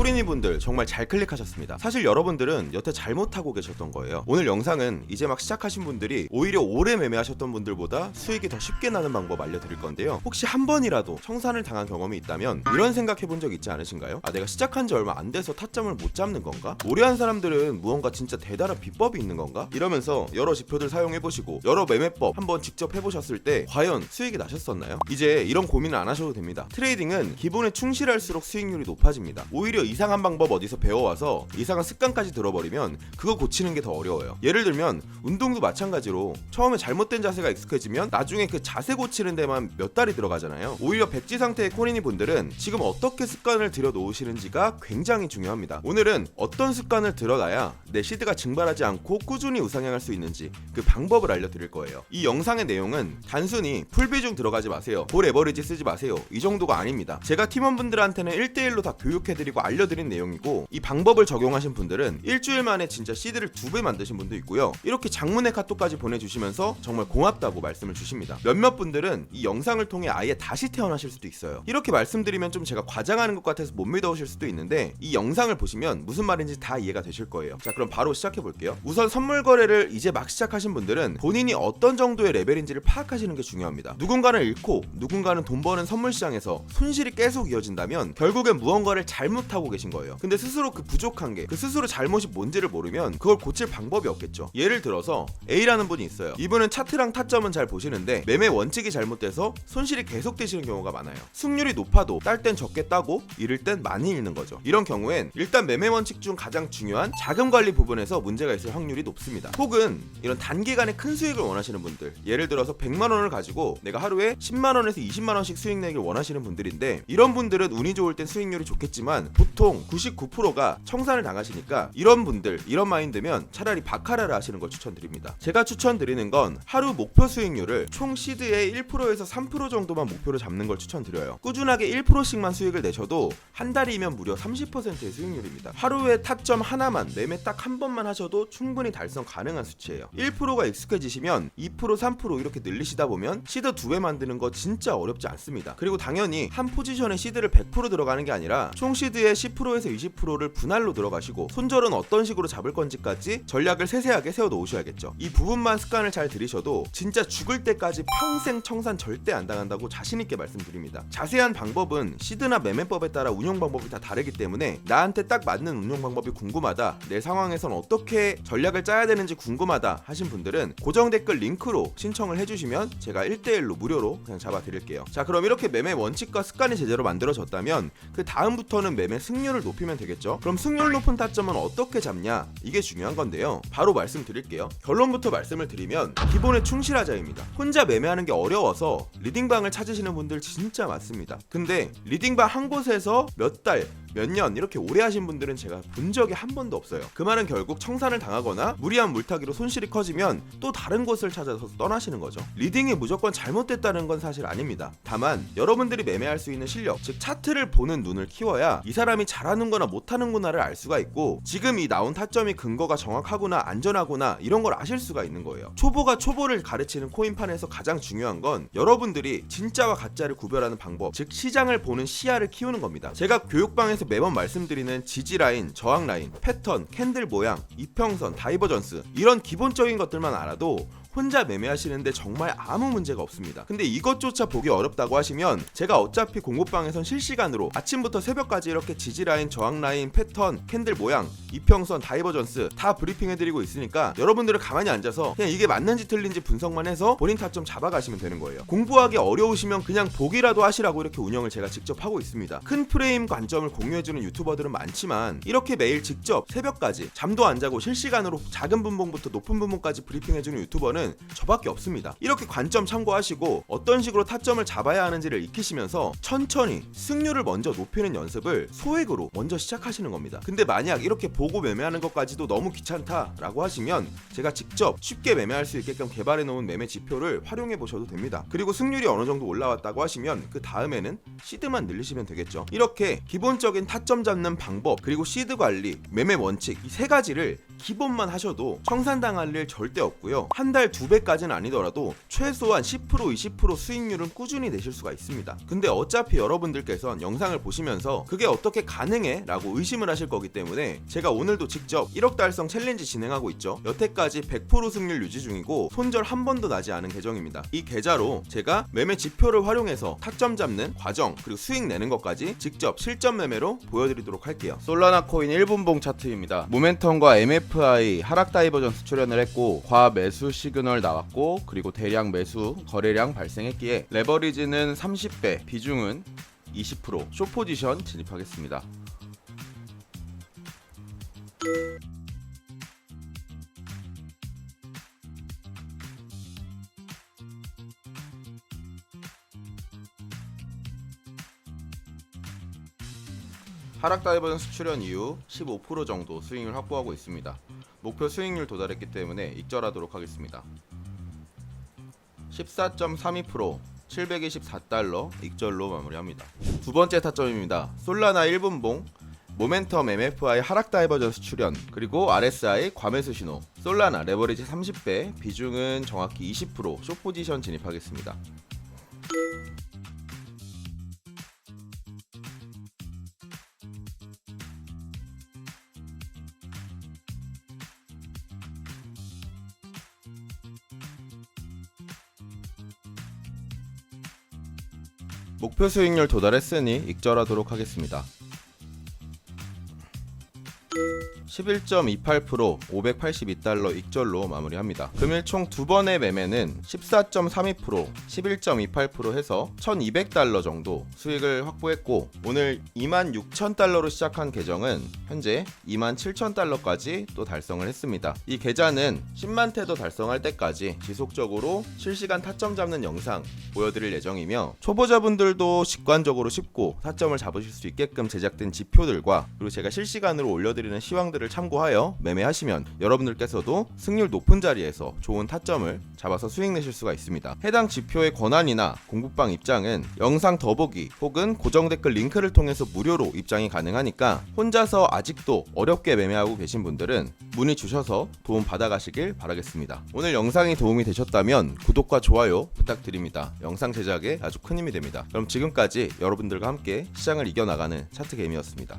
코리니 분들 정말 잘 클릭하셨습니다. 사실 여러분들은 여태 잘못하고 계셨던 거예요. 오늘 영상은 이제 막 시작하신 분들이 오히려 오래 매매하셨던 분들보다 수익이 더 쉽게 나는 방법 알려드릴 건데요. 혹시 한 번이라도 청산을 당한 경험이 있다면 이런 생각해본 적 있지 않으신가요? 내가 시작한 지 얼마 안 돼서 타점을 못 잡는 건가? 오래 한 사람들은 무언가 진짜 대단한 비법이 있는 건가? 이러면서 여러 지표들 사용해보시고 여러 매매법 한번 직접 해보셨을 때 과연 수익이 나셨었나요? 이제 이런 고민을 안 하셔도 됩니다. 트레이딩은 기본에 충실할수록 수익률이 높아집니다. 오히려 이상한 방법 어디서 배워와서 이상한 습관까지 들어버리면 그거 고치는 게 더 어려워요. 예를 들면 운동도 마찬가지로 처음에 잘못된 자세가 익숙해지면 나중에 그 자세 고치는 데만 몇 달이 들어가잖아요. 오히려 백지 상태의 코리니 분들은 지금 어떻게 습관을 들여놓으시는지가 굉장히 중요합니다. 오늘은 어떤 습관을 들여놔야 내 시드가 증발하지 않고 꾸준히 우상향할 수 있는지 그 방법을 알려드릴 거예요. 이 영상의 내용은 단순히 풀비중 들어가지 마세요, 볼 에버리지 쓰지 마세요, 이 정도가 아닙니다. 제가 팀원분들한테는 1대1로 다 교육해드리고 알려드린 내용이고, 이 방법을 적용하신 분들은 일주일 만에 진짜 시드를 2배 만드신 분도 있고요. 이렇게 장문의 카톡까지 보내주시면서 정말 고맙다고 말씀을 주십니다. 몇몇 분들은 이 영상을 통해 아예 다시 태어나실 수도 있어요. 이렇게 말씀드리면 좀 제가 과장하는 것 같아서 못 믿어오실 수도 있는데 이 영상을 보시면 무슨 말인지 다 이해가 되실 거예요. 자, 그럼 바로 시작해 볼게요. 우선 선물 거래를 이제 막 시작하신 분들은 본인이 어떤 정도의 레벨인지를 파악하시는 게 중요합니다. 누군가는 잃고 누군가는 돈 버는 선물 시장에서 손실이 계속 이어진다면 결국엔 무언가를 잘못하고 계신 거예요. 근데 스스로 그 부족한 게, 그 스스로 잘못이 뭔지를 모르면 그걸 고칠 방법이 없겠죠. 예를 들어서 A라는 분이 있어요. 이분은 차트랑 타점은 잘 보시는데 매매 원칙이 잘못돼서 손실이 계속 되시는 경우가 많아요. 승률이 높아도 딸 땐 적게 따고 잃을 땐 많이 잃는 거죠. 이런 경우엔 일단 매매 원칙 중 가장 중요한 자금 관리 부분에서 문제가 있을 확률이 높습니다. 혹은 이런 단기간에 큰 수익을 원하시는 분들, 예를 들어서 100만 원을 가지고 내가 하루에 10만 원에서 20만 원씩 수익 내길 원하시는 분들인데, 이런 분들은 운이 좋을 땐 수익률이 좋겠지만 보통 99%가 청산을 당하시니까 이런 분들, 이런 마인드면 차라리 바카라를 하시는 걸 추천드립니다. 제가 추천드리는 건 하루 목표 수익률을 총 시드의 1%에서 3% 정도만 목표로 잡는 걸 추천드려요. 꾸준하게 1%씩만 수익을 내셔도 한 달이면 무려 30%의 수익률입니다. 하루에 타점 하나만, 매매 딱 한 번만 하셔도 충분히 달성 가능한 수치예요. 1%가 익숙해지시면 2%, 3% 이렇게 늘리시다 보면 시드 2배 만드는 거 진짜 어렵지 않습니다. 그리고 당연히 한 포지션에 시드를 100% 들어가는 게 아니라 총 시드의 10%에서 20%를 분할로 들어가시고 손절은 어떤 식으로 잡을 건지까지 전략을 세세하게 세워 놓으셔야겠죠. 이 부분만 습관을 잘 들이셔도 진짜 죽을 때까지 평생 청산 절대 안 당한다고 자신있게 말씀드립니다. 자세한 방법은 시드나 매매법에 따라 운용 방법이 다 다르기 때문에 나한테 딱 맞는 운용 방법이 궁금하다, 내 상황에선 어떻게 전략을 짜야 되는지 궁금하다 하신 분들은 고정 댓글 링크로 신청을 해주시면 제가 1대1로 무료로 그냥 잡아드릴게요. 자, 그럼 이렇게 매매 원칙과 습관이 제대로 만들어졌다면 그 다음부터는 매매 승률을 높이면 되겠죠. 그럼 승률 높은 타점은 어떻게 잡냐, 이게 중요한 건데요. 바로 말씀드릴게요. 결론부터 말씀을 드리면 기본에 충실하자입니다. 혼자 매매하는 게 어려워서 리딩방을 찾으시는 분들 진짜 많습니다. 근데 리딩방 한 곳에서 몇 달, 몇 년 이렇게 오래 하신 분들은 제가 본 적이 한 번도 없어요. 그 말은 결국 청산을 당하거나 무리한 물타기로 손실이 커지면 또 다른 곳을 찾아서 떠나시는 거죠. 리딩이 무조건 잘못됐다는 건 사실 아닙니다. 다만 여러분들이 매매할 수 있는 실력, 즉 차트를 보는 눈을 키워야 이 사람이 잘하는거나 못하는구나를 알 수가 있고, 지금 이 나온 타점이 근거가 정확하구나 안전하구나 이런 걸 아실 수가 있는 거예요. 초보가 초보를 가르치는 코인판에서 가장 중요한 건 여러분들이 진짜와 가짜를 구별하는 방법, 즉 시장을 보는 시야를 키우는 겁니다. 제가 교육방에서 매번 말씀드리는 지지라인, 저항라인, 패턴, 캔들 모양, 이평선, 다이버전스 이런 기본적인 것들만 알아도 혼자 매매하시는데 정말 아무 문제가 없습니다. 근데 이것조차 보기 어렵다고 하시면 제가 어차피 공부방에선 실시간으로 아침부터 새벽까지 이렇게 지지라인, 저항라인, 패턴, 캔들 모양, 이평선, 다이버전스 다 브리핑해드리고 있으니까 여러분들은 가만히 앉아서 그냥 이게 맞는지 틀린지 분석만 해서 본인 타점 잡아가시면 되는 거예요. 공부하기 어려우시면 그냥 보기라도 하시라고 이렇게 운영을 제가 직접 하고 있습니다. 큰 프레임 관점을 공유해주는 유튜버들은 많지만 이렇게 매일 직접 새벽까지 잠도 안 자고 실시간으로 작은 분봉부터 높은 분봉까지 브리핑해주는 유튜버는 저밖에 없습니다. 이렇게 관점 참고하시고 어떤 식으로 타점을 잡아야 하는지를 익히시면서 천천히 승률을 먼저 높이는 연습을 소액으로 먼저 시작하시는 겁니다. 근데 만약 이렇게 보고 매매하는 것까지도 너무 귀찮다라고 하시면 제가 직접 쉽게 매매할 수 있게끔 개발해 놓은 매매 지표를 활용해 보셔도 됩니다. 그리고 승률이 어느 정도 올라왔다고 하시면 그 다음에는 시드만 늘리시면 되겠죠. 이렇게 기본적인 타점 잡는 방법, 그리고 시드 관리, 매매 원칙 이 세 가지를 기본만 하셔도 청산당할 일 절대 없고요. 한 달 2배까지는 아니더라도 최소한 10% 20% 수익률은 꾸준히 내실 수가 있습니다. 근데 어차피 여러분들께선 영상을 보시면서 그게 어떻게 가능해? 라고 의심을 하실 거기 때문에 제가 오늘도 직접 1억 달성 챌린지 진행하고 있죠. 여태까지 100% 승률 유지 중이고 손절 한 번도 나지 않은 계정입니다. 이 계좌로 제가 매매 지표를 활용해서 타점 잡는 과정 그리고 수익 내는 것까지 직접 실전 매매로 보여드리도록 할게요. 솔라나 코인 1분봉 차트입니다. 모멘텀과 MFI 하락 다이버전스 출현을 했고 과매수 시그널 나왔고 그리고 대량 매수 거래량 발생했기에 레버리지는 30배 비중은 20% 숏포지션 진입하겠습니다. 하락 다이버전스 출현 이후 15% 정도 수익률 확보하고 있습니다. 목표 수익률 도달했기 때문에 익절하도록 하겠습니다. 14.32% 724달러 익절로 마무리합니다. 두 번째 타점입니다. 솔라나 1분봉 모멘텀 MFI 하락 다이버전스 출현 그리고 RSI 과매수 신호 솔라나 레버리지 30배 비중은 정확히 20% 숏포지션 진입하겠습니다. 목표 수익률 도달했으니 익절하도록 하겠습니다. 11.28% 582달러 익절로 마무리합니다. 금일 총 두 번의 매매는 14.32% 11.28% 해서 1200달러 정도 수익을 확보했고 오늘 26,000달러로 시작한 계정은 현재 27,000달러까지 또 달성을 했습니다. 이 계좌는 10만 테더 달성할 때까지 지속적으로 실시간 타점 잡는 영상 보여드릴 예정이며 초보자분들도 직관적으로 쉽고 타점을 잡으실 수 있게끔 제작된 지표들과 그리고 제가 실시간으로 올려드리는 시황들을 참고하여 매매하시면 여러분들께서도 승률 높은 자리에서 좋은 타점을 잡아서 수익 내실 수가 있습니다. 해당 지표의 권한이나 공부방 입장은 영상 더보기 혹은 고정 댓글 링크를 통해서 무료로 입장이 가능하니까 혼자서 아직도 어렵게 매매하고 계신 분들은 문의 주셔서 도움 받아가시길 바라겠습니다. 오늘 영상이 도움이 되셨다면 구독과 좋아요 부탁드립니다. 영상 제작에 아주 큰 힘이 됩니다. 그럼 지금까지 여러분들과 함께 시장을 이겨나가는 차트게임이었습니다.